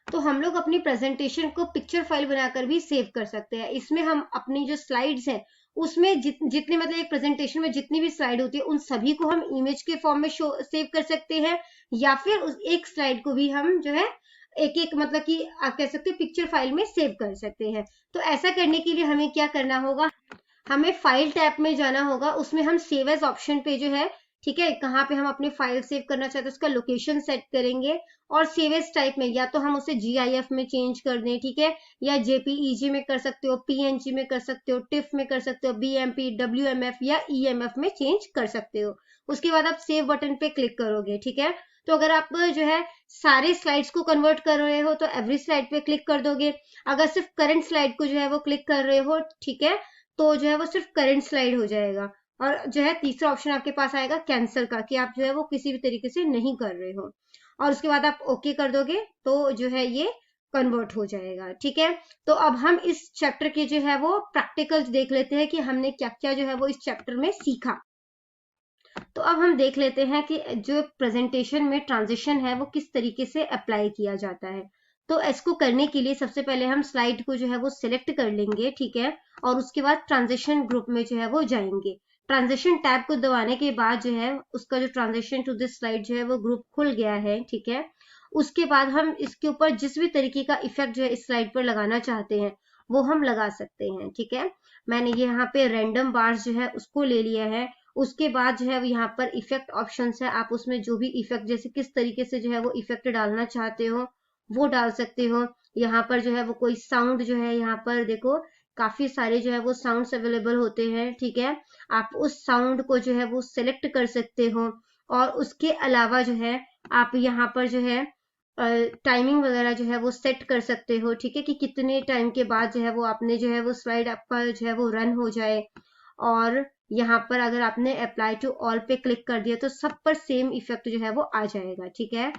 तो हम लोग अपनी प्रेजेंटेशन को पिक्चर फाइल बनाकर भी सेव कर सकते हैं। इसमें हम अपनी जो स्लाइड्स हैं उसमें जितने मतलब एक प्रेजेंटेशन में जितनी भी स्लाइड होती है उन सभी को हम इमेज के फॉर्म में सेव कर सकते हैं, या फिर उस एक स्लाइड को भी हम जो है एक एक मतलब कि आप कह सकते हैं पिक्चर फाइल में सेव कर सकते हैं। तो ऐसा करने के लिए हमें क्या करना होगा, हमें फाइल टैब में जाना होगा, उसमें हम सेव एज ऑप्शन पे जो है, ठीक है, कहाँ पे हम अपनी फाइल सेव करना चाहते हैं उसका लोकेशन सेट करेंगे और सेव एज टाइप में या तो हम उसे GIF में चेंज कर दें, ठीक है, या JPEG में कर सकते हो, PNG में कर सकते हो, TIFF में कर सकते हो, BMP, WMF या EMF में चेंज कर सकते हो। उसके बाद आप सेव बटन पे क्लिक करोगे, ठीक है। तो अगर आप जो है सारे स्लाइड्स को कन्वर्ट कर रहे हो तो एवरी स्लाइड पे क्लिक कर दोगे, अगर सिर्फ करंट स्लाइड को जो है वो क्लिक कर रहे हो, ठीक है, तो जो है वो सिर्फ करंट स्लाइड हो जाएगा। और जो है तीसरा ऑप्शन आपके पास आएगा कैंसिल का, कि आप जो है वो किसी भी तरीके से नहीं कर रहे हो, और उसके बाद आप ओके कर दोगे तो जो है ये कन्वर्ट हो जाएगा, ठीक है। तो अब हम इस चैप्टर के जो है वो प्रैक्टिकल्स देख लेते हैं कि हमने क्या क्या जो है वो इस चैप्टर में सीखा। तो अब हम देख लेते हैं कि जो प्रेजेंटेशन में ट्रांजिशन है वो किस तरीके से अप्लाई किया जाता है। तो इसको करने के लिए सबसे पहले हम स्लाइड को जो है वो सिलेक्ट कर लेंगे, ठीक है, और उसके बाद ट्रांजिशन ग्रुप में जो है वो जाएंगे। ट्रांजिशन टैब को दबाने के बाद जो है उसका जो ट्रांजिशन टू दिस स्लाइड जो है वो ग्रुप खुल गया है, ठीक है। उसके बाद हम इसके ऊपर जिस भी तरीके का इफेक्ट जो है इस स्लाइड पर लगाना चाहते हैं वो हम लगा सकते हैं, ठीक है। मैंने ये यहाँ पे रैंडम बार्स जो है उसको ले लिया है। उसके बाद जो है यहाँ पर इफेक्ट ऑप्शंस है, आप उसमें जो भी इफेक्ट जैसे किस तरीके से जो है वो इफेक्ट डालना चाहते हो वो डाल सकते हो। यहाँ पर जो है वो कोई साउंड जो है यहाँ पर देखो काफी सारे जो है वो साउंड्स अवेलेबल होते हैं, ठीक है। आप उस साउंड को जो है वो सिलेक्ट कर सकते हो, और उसके अलावा जो है आप यहाँ पर जो है टाइमिंग वगैरह जो है वो सेट कर सकते हो, ठीक है, कि कितने टाइम के बाद जो है वो आपने जो है वो स्लाइड आपका जो है वो रन हो जाए। और यहाँ पर अगर आपने अप्लाई टू ऑल पे क्लिक कर दिया तो सब पर सेम इफेक्ट जो है वो आ जाएगा, ठीक है।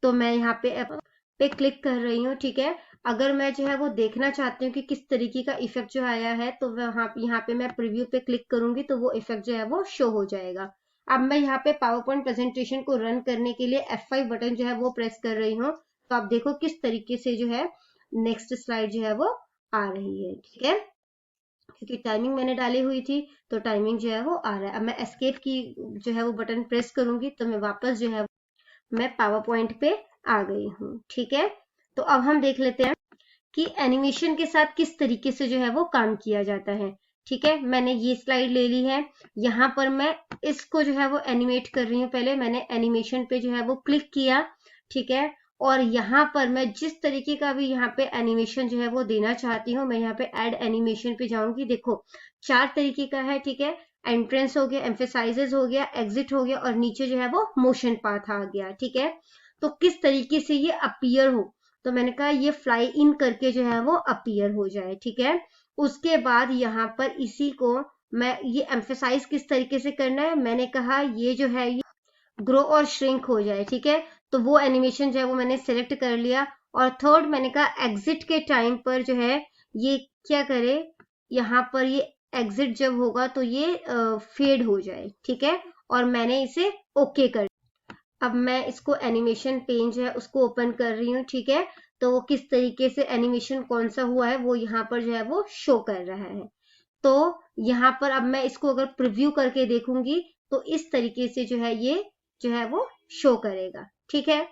तो मैं यहाँ पे क्लिक कर रही हूँ, ठीक है। अगर मैं जो है वो देखना चाहती हूँ कि किस तरीके का इफेक्ट जो आया है तो वहाँ यहाँ पे मैं प्रीव्यू पे क्लिक करूंगी तो वो इफेक्ट जो है वो शो हो जाएगा। अब मैं यहाँ पे पावर पॉइंट प्रेजेंटेशन को रन करने के लिए F5 बटन जो है वो प्रेस कर रही हूँ, तो आप देखो किस तरीके से जो है नेक्स्ट स्लाइड जो है वो आ रही है, ठीक है। क्योंकि टाइमिंग मैंने डाली हुई थी तो टाइमिंग जो है वो आ रहा है। अब मैं एस्केप की जो है वो बटन प्रेस करूंगी तो मैं वापस जो है मैं पावर पॉइंट पे आ गई हूँ, ठीक है। तो अब हम देख लेते हैं कि एनिमेशन के साथ किस तरीके से जो है वो काम किया जाता है, ठीक है। मैंने ये स्लाइड ले ली है, यहाँ पर मैं इसको जो है वो एनिमेट कर रही हूँ। पहले मैंने एनिमेशन पे जो है वो क्लिक किया, ठीक है, और यहाँ पर मैं जिस तरीके का भी यहाँ पे एनिमेशन जो है वो देना चाहती हूँ मैं यहाँ पे ऐड एनिमेशन पे जाऊंगी। देखो 4 तरीके का है, ठीक है। एंट्रेंस हो गया, एम्फेसाइजेस हो गया, एग्जिट हो गया, और नीचे जो है वो मोशन पाथ आ गया, ठीक है। तो किस तरीके से ये अपीयर हो, तो मैंने कहा ये फ्लाई इन करके जो है वो अपीयर हो जाए, ठीक है। उसके बाद यहाँ पर इसी को मैं ये एम्फेसाइज किस तरीके से करना है, मैंने कहा ये जो है ये ग्रो और श्रिंक हो जाए, ठीक है। तो वो एनिमेशन जो है वो मैंने सेलेक्ट कर लिया। और थर्ड मैंने कहा एग्जिट के टाइम पर जो है ये क्या करे, यहाँ पर ये एग्जिट जब होगा तो ये फेड हो जाए, ठीक है, और मैंने इसे ओके कर। अब मैं इसको एनिमेशन पेज है उसको ओपन कर रही हूँ, ठीक है, तो वो किस तरीके से एनिमेशन कौन सा हुआ है वो यहाँ पर जो है वो शो कर रहा है। तो यहाँ पर अब मैं इसको अगर प्रीव्यू करके देखूंगी तो इस तरीके से जो है ये जो है वो शो करेगा, ठीक है।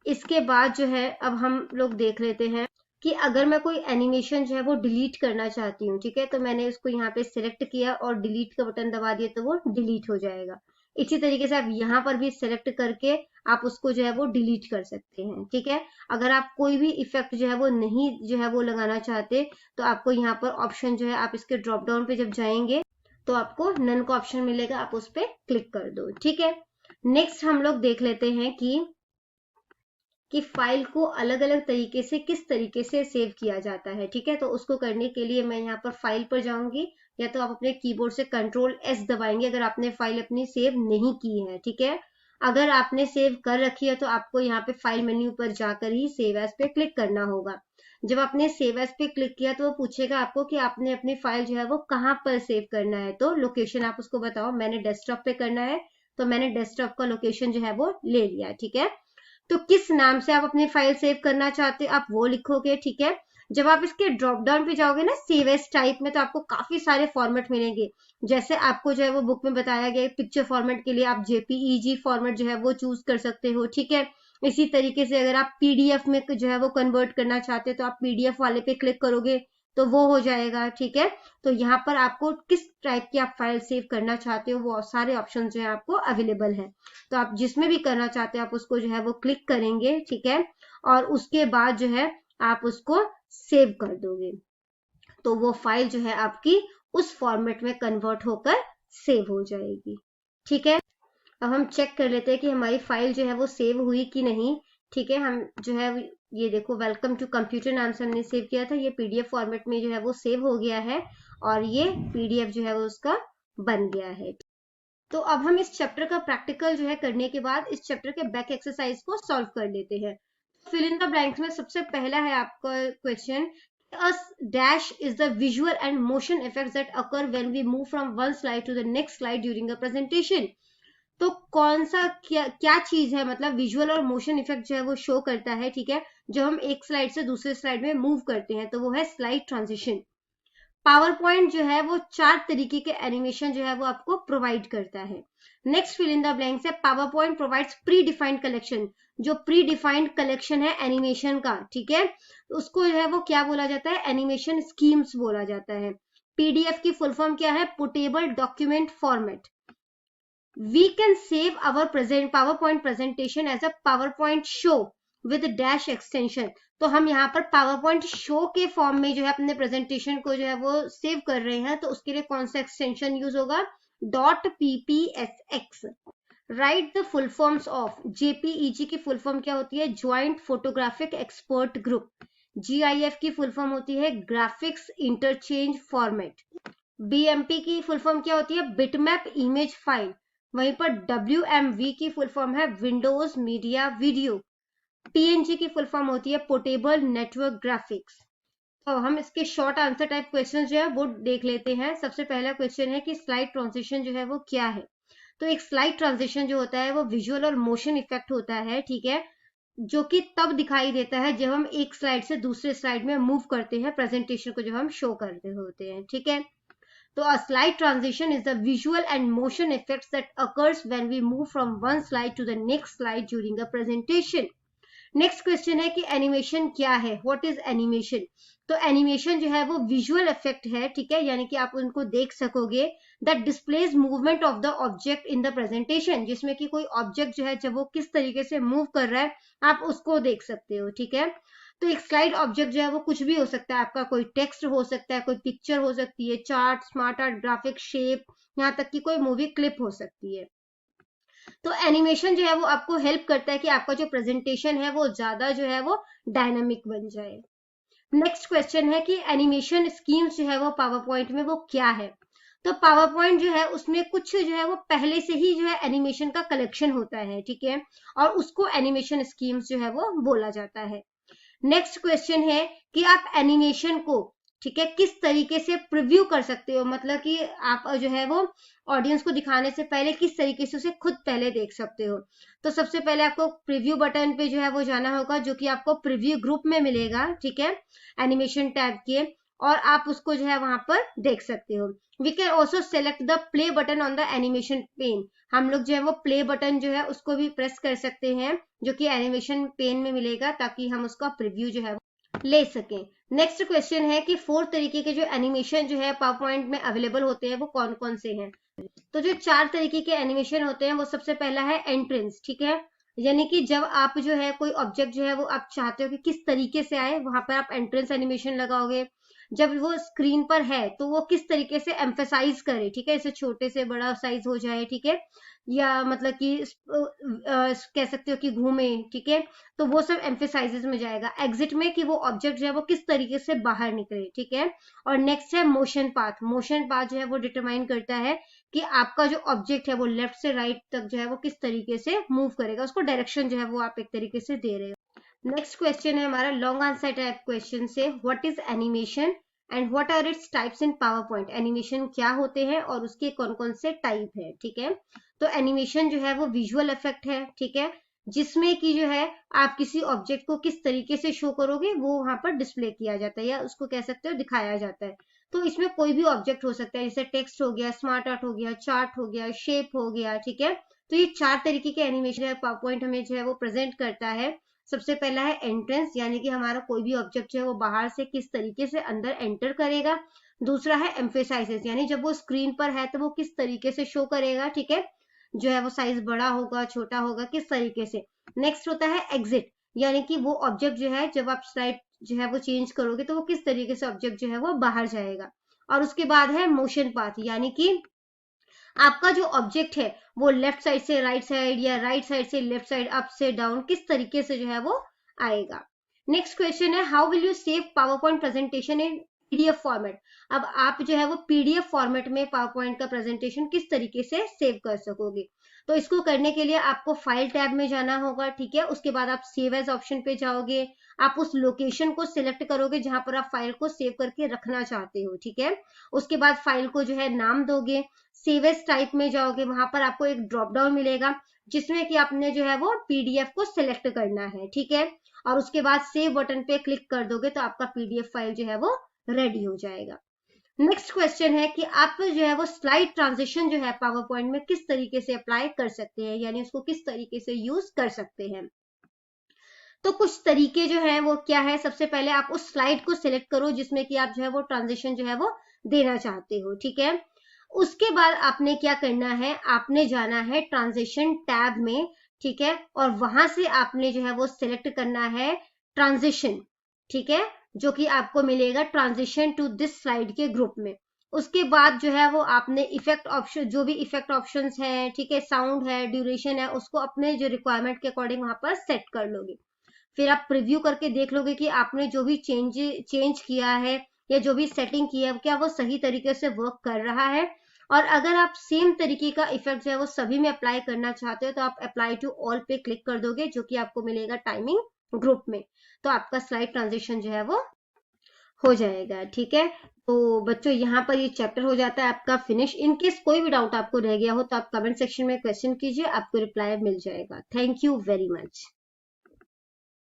इसके बाद जो है अब हम लोग देख लेते हैं कि अगर मैं कोई एनिमेशन जो है वो डिलीट करना चाहती हूँ, ठीक है, तो मैंने इसको यहाँ पे सिलेक्ट किया और डिलीट का बटन दबा दिया तो वो डिलीट हो जाएगा। इसी तरीके से आप यहाँ पर भी सिलेक्ट करके आप उसको जो है वो डिलीट कर सकते हैं, ठीक है। अगर आप कोई भी इफेक्ट जो है वो नहीं जो है वो लगाना चाहते तो आपको यहाँ पर ऑप्शन जो है आप इसके ड्रॉप डाउन पे जब जाएंगे तो आपको नन का ऑप्शन मिलेगा, आप उस पर क्लिक कर दो, ठीक है। नेक्स्ट हम लोग देख लेते हैं कि फाइल को अलग अलग तरीके से किस तरीके से सेव किया जाता है, ठीक है। तो उसको करने के लिए मैं यहाँ पर फाइल पर जाऊंगी, या तो आप अपने कीबोर्ड से कंट्रोल एस दबाएंगे अगर आपने फाइल अपनी सेव नहीं की है, ठीक है। अगर आपने सेव कर रखी है तो आपको यहाँ पे फाइल मेन्यू पर जाकर ही सेव एज पे क्लिक करना होगा। जब आपने सेव एज पे क्लिक किया तो वो पूछेगा आपको कि आपने अपनी फाइल जो है वो कहाँ पर सेव करना है, तो लोकेशन आप उसको बताओ। मैंने डेस्कटॉप पे करना है तो मैंने डेस्कटॉप का लोकेशन जो है वो ले लिया, ठीक है। तो किस नाम से आप अपनी फाइल सेव करना चाहते हो आप वो लिखोगे, ठीक है। जब आप इसके ड्रॉप डाउन पे जाओगे ना सेव एज टाइप में, तो आपको काफी सारे फॉर्मेट मिलेंगे। जैसे आपको जो है वो बुक में बताया गया पिक्चर फॉर्मेट के लिए आप जेपीईजी फॉर्मेट जो है वो चूज कर सकते हो, ठीक है। इसी तरीके से अगर आप पीडीएफ में जो है वो कन्वर्ट करना चाहते हो तो आप पीडीएफ वाले पे क्लिक करोगे तो वो हो जाएगा, ठीक है। तो यहाँ पर आपको किस टाइप की आप फाइल सेव करना चाहते हो वो सारे ऑप्शन जो है आपको अवेलेबल है। तो आप जिसमें भी करना चाहते हो आप उसको जो है वो क्लिक करेंगे, ठीक है, और उसके बाद जो है आप उसको सेव कर दोगे तो वो फाइल जो है आपकी उस फॉर्मेट में कन्वर्ट होकर सेव हो जाएगी, ठीक है। अब हम चेक कर लेते हैं कि हमारी फाइल जो है वो सेव हुई कि नहीं, ठीक है। हम जो है ये देखो वेलकम टू कंप्यूटर नाम से हमने सेव किया था, ये पीडीएफ फॉर्मेट में जो है वो सेव हो गया है और ये पीडीएफ जो है वो उसका बन गया है। तो अब हम इस चैप्टर का प्रैक्टिकल जो है करने के बाद इस चैप्टर के बैक एक्सरसाइज को सॉल्व कर लेते हैं। फिल इन द ब्लैंक्स में सबसे पहला है आपका question, a dash is the visual and motion effects that occur when we move from one slide to the next slide during a presentation। तो कौन सा क्या चीज है, मतलब विजुअल और मोशन इफेक्ट जो है वो शो करता है, ठीक है, जब हम एक स्लाइड से दूसरे स्लाइड में मूव करते हैं, तो वो है स्लाइड ट्रांजिशन। पावर पॉइंट जो है वो 4 तरीके के एनिमेशन जो है वो आपको प्रोवाइड करता है। Next fill in the blanks है, PowerPoint provides predefined collection. जो प्री डिफाइंड कलेक्शन है एनिमेशन का, ठीक है, उसको जो है वो क्या बोला जाता है, एनिमेशन स्कीम्स बोला जाता है। पीडीएफ की फुल फॉर्म क्या है, portable document format. We can save our PowerPoint presentation as a PowerPoint show with dash extension। तो हम यहाँ पर PowerPoint show के फॉर्म में जो है अपने प्रेजेंटेशन को जो है वो सेव कर रहे हैं, तो उसके लिए कौन सा एक्सटेंशन यूज होगा, .ppsx। Right the full forms of JPEG की फुल फॉर्म क्या होती है, joint photographic expert group. GIF की फुल फॉर्म होती है ग्राफिक्स इंटरचेंज फॉर्मेट। BMP की फुल फॉर्म क्या होती है, बिटमैप इमेज फाइल। वहीं पर WMV की फुल फॉर्म है विंडोज मीडिया वीडियो। PNG की फुल फॉर्म होती है पोर्टेबल नेटवर्क ग्राफिक्स। तो हम इसके शॉर्ट आंसर टाइप क्वेश्चन जो है वो देख लेते हैं। सबसे पहला क्वेश्चन है कि स्लाइड ट्रांजिशन जो है वो क्या है। तो एक स्लाइड ट्रांजिशन जो होता है वो विजुअल और मोशन इफेक्ट होता है, ठीक है, जो कि तब दिखाई देता है जब हम एक स्लाइड से दूसरे स्लाइड में मूव करते हैं, प्रेजेंटेशन को जब हम शो करते होते हैं, ठीक है। So a slide transition is the visual and motion effects that occurs when we move from one slide to the next slide during a presentation। Next question है कि एनिमेशन क्या है, व्हाट इज एनिमेशन। तो एनिमेशन जो है वो विजुअल इफेक्ट है, ठीक है, यानी कि आप उनको देख सकोगे, that displays movement of the object in the presentation, जिसमें कि कोई ऑब्जेक्ट जो है जब वो किस तरीके से मूव कर रहा है आप उसको देख सकते हो, ठीक है। तो एक स्लाइड ऑब्जेक्ट जो है वो कुछ भी हो सकता है, आपका कोई टेक्स्ट हो सकता है, कोई पिक्चर हो सकती है, chart, smart art, graphic, shape, यहाँ तक कि कोई मूवी क्लिप हो सकती है। तो एनिमेशन जो है वो आपको हेल्प करता है कि आपका जो प्रेजेंटेशन है वो ज्यादा जो है वो डायनामिक बन जाए। नेक्स्ट क्वेश्चन है कि एनिमेशन स्कीम्स जो है वो पावर पॉइंट में वो क्या है। तो पावर पॉइंट जो है उसमें कुछ जो है वो पहले से ही जो है एनिमेशन का कलेक्शन होता है, ठीक है, और उसको एनिमेशन स्कीम्स जो है वो बोला जाता है। नेक्स्ट क्वेश्चन है कि आप एनिमेशन को, ठीक है, किस तरीके से प्रिव्यू कर सकते हो, मतलब कि आप जो है वो ऑडियंस को दिखाने से पहले किस तरीके से उसे खुद पहले देख सकते हो। तो सबसे पहले आपको प्रिव्यू बटन पे जो है वो जाना होगा, जो कि आपको प्रिव्यू ग्रुप में मिलेगा, ठीक है, एनिमेशन टैब के, और आप उसको जो है वहां पर देख सकते हो। We can also select the play button on the animation pane. हम लोग जो है वो प्ले बटन जो है उसको भी प्रेस कर सकते हैं, जो कि एनिमेशन पेन में मिलेगा, ताकि हम उसका प्रीव्यू जो है ले सकें। नेक्स्ट क्वेश्चन है कि 4 तरीके के जो एनिमेशन जो है पावर पॉइंट में अवेलेबल होते हैं वो कौन कौन से हैं। तो जो 4 तरीके के एनिमेशन होते हैं वो सबसे पहला है एंट्रेंस, ठीक है, यानी कि जब आप जो है कोई ऑब्जेक्ट जो है वो आप चाहते हो कि किस तरीके से आए, वहां पर आप एंट्रेंस एनिमेशन लगाओगे। जब वो स्क्रीन पर है तो वो किस तरीके से एम्फेसाइज करे, ठीक है, इसे छोटे से बड़ा साइज हो जाए, ठीक है, या मतलब कि कह सकते हो कि घूमे, ठीक है, तो वो सब एम्फेसाइजेस में जाएगा। एग्जिट में कि वो ऑब्जेक्ट जो है वो किस तरीके से बाहर निकले, ठीक है। और नेक्स्ट है मोशन पाथ। मोशन पाथ जो है वो डिटरमाइन करता है कि आपका जो ऑब्जेक्ट है वो लेफ्ट से राइट तक जो है वो किस तरीके से मूव करेगा, उसको डायरेक्शन जो है वो आप एक तरीके से दे रहे हो। नेक्स्ट क्वेश्चन है हमारा लॉन्ग आंसर टाइप क्वेश्चन से, what is animation and what are its types in PowerPoint. Animation क्या होते हैं और उसके कौन कौन से टाइप है, ठीक है। तो एनिमेशन जो है वो विजुअल इफेक्ट है, ठीक है, जिसमें कि जो है आप किसी ऑब्जेक्ट को किस तरीके से शो करोगे वो वहां पर डिस्प्ले किया जाता है, या उसको कह सकते हो दिखाया जाता है। तो इसमें कोई भी ऑब्जेक्ट हो सकता है, जैसे टेक्स्ट हो गया, स्मार्ट आर्ट हो गया, चार्ट हो गया, शेप हो गया, ठीक है। तो ये 4 तरीके के एनिमेशन है पावर पॉइंट हमें जो है वो प्रेजेंट करता है। सबसे पहला है एंट्रेंस, यानी कि हमारा कोई भी ऑब्जेक्ट है वो बाहर से किस तरीके से अंदर एंटर करेगा। दूसरा है एम्फेसाइजेस, यानी जब वो स्क्रीन पर है तो वो किस तरीके से शो करेगा, ठीक है, जो है वो साइज बड़ा होगा, छोटा होगा, किस तरीके से। नेक्स्ट होता है एग्जिट, यानी कि वो ऑब्जेक्ट जो है जब आप स्लाइड जो है वो चेंज करोगे तो वो किस तरीके से ऑब्जेक्ट जो है वो बाहर जाएगा। और उसके बाद है मोशन पाथ, यानी कि आपका जो ऑब्जेक्ट है वो लेफ्ट साइड से राइट साइड या राइट साइड से लेफ्ट साइड, अप से डाउन, किस तरीके से जो है वो आएगा। नेक्स्ट क्वेश्चन है how will you save power point presentation in PDF format. अब आप जो है वो पीडीएफ फॉर्मेट में पावर पॉइंट का प्रेजेंटेशन किस तरीके से सेव कर सकोगे। तो इसको करने के लिए आपको फाइल टैब में जाना होगा, ठीक है, उसके बाद आप सेव एज ऑप्शन पे जाओगे, आप उस लोकेशन को सिलेक्ट करोगे जहां पर आप फाइल को सेव करके रखना चाहते हो, ठीक है। उसके बाद फाइल को जो है नाम दोगे, सेव एज टाइप में जाओगे, वहां पर आपको एक ड्रॉप डाउन मिलेगा जिसमें कि आपने जो है वो पीडीएफ को सिलेक्ट करना है, ठीक है, और उसके बाद सेव बटन पे क्लिक कर दोगे तो आपका पीडीएफ फाइल जो है वो रेडी हो जाएगा। नेक्स्ट क्वेश्चन है कि आप जो है वो स्लाइड ट्रांजिशन जो है पावर पॉइंट में किस तरीके से अप्लाई कर सकते हैं, यानी उसको किस तरीके से यूज कर सकते हैं। तो कुछ तरीके जो है वो क्या है, सबसे पहले आप उस स्लाइड को सिलेक्ट करो जिसमें कि आप जो है वो ट्रांजिशन जो है वो देना चाहते हो, ठीक है। उसके बाद आपने क्या करना है, आपने जाना है ट्रांजिशन टैब में, ठीक है, और वहां से आपने जो है वो सिलेक्ट करना है ट्रांजिशन, ठीक है, जो कि आपको मिलेगा ट्रांजिशन टू दिस स्लाइड के ग्रुप में। उसके बाद जो है वो आपने इफेक्ट ऑप्शन, जो भी इफेक्ट ऑप्शंस हैं, ठीक है, साउंड है, ड्यूरेशन है, उसको अपने जो रिक्वायरमेंट के अकॉर्डिंग वहां पर सेट कर लोगे। फिर आप प्रीव्यू करके देख लोगे कि आपने जो भी चेंज किया है या जो भी सेटिंग की है क्या वो सही तरीके से वर्क कर रहा है। और अगर आप सेम तरीके का इफेक्ट जो है वो सभी में अप्लाई करना चाहते हो तो आप अप्लाई टू ऑल पे क्लिक कर दोगे, जो कि आपको मिलेगा टाइमिंग ग्रुप में। तो आपका स्लाइड ट्रांजिशन जो है वो हो जाएगा, ठीक है। तो बच्चों यहाँ पर ये चैप्टर हो जाता है आपका फिनिश। इन केस कोई भी डाउट आपको रह गया हो तो आप कमेंट सेक्शन में क्वेश्चन कीजिए, आपको रिप्लाई मिल जाएगा। Thank you very much.